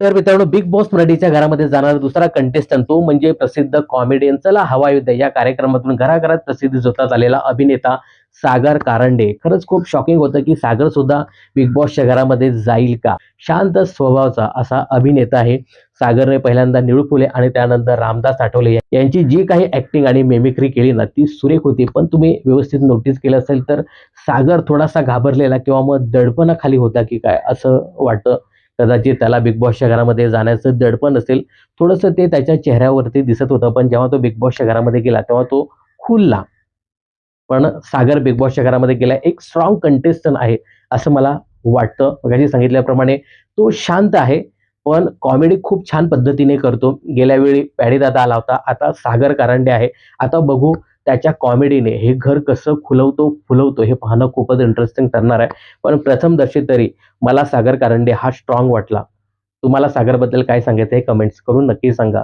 तर मित्रांनो, big boss मराठीच्या घरामध्ये जाणारा दुसरा कंटेस्टंट तो म्हणजे प्रसिद्ध कॉमेडियन चला हवा येऊ द्या या कार्यक्रमातून घराघरात प्रसिद्धी शोधत आलेला अभिनेता सागर कारंडे. खरंच खूप शॉकिंग होतं की सागर सुद्धा बिग बॉसच्या घरामध्ये जाईल का? शांत स्वभावाचा असा अभिनेता आहे. सागरने पहिल्यांदा निळू फुले आणि त्यानंतर रामदास आठवले यांची जी काही ऍक्टिंग आणि मेमिक्री केली ना ती सुरेख होती. पण तुम्ही व्यवस्थित नोटीस केलं असेल तर सागर थोडासा घाबरलेला किंवा मग दडपणाखाली होता की काय असं वाटतं. कदाचित त्याला बिग बॉसच्या घरामध्ये जाण्याचं दडपण असेल. थोडंसं ते त्याच्या चेहऱ्यावरती दिसत होतं. पण जेव्हा तो बिग बॉसच्या घरामध्ये गेला, तेव्हा तो खुलला. पण सागर बिग बॉसच्या घरामध्ये गेला एक स्ट्रॉंग कंटेस्टंट आहे, असं मला वाटतं. मगाशी सांगितल्याप्रमाणे तो शांत आहे, पण कॉमेडी खूप छान पद्धतीने करतो. गेल्या वेळी पॅडी दादा आला होता. आता सागर कारंडे आहे. आता बघू त्याच्या कॉमेडीने हे घर कसं खुलवतो, फुलवतो हे पाहणं खूपच इंटरेस्टिंग ठरणार आहे. पण प्रथमदर्शी तरी मला सागर कारंडे हा स्ट्रॉंग वाटला. तुम्हाला सागरबद्दल काय सांगायचं आहे कमेंट्स करून नक्की सांगा.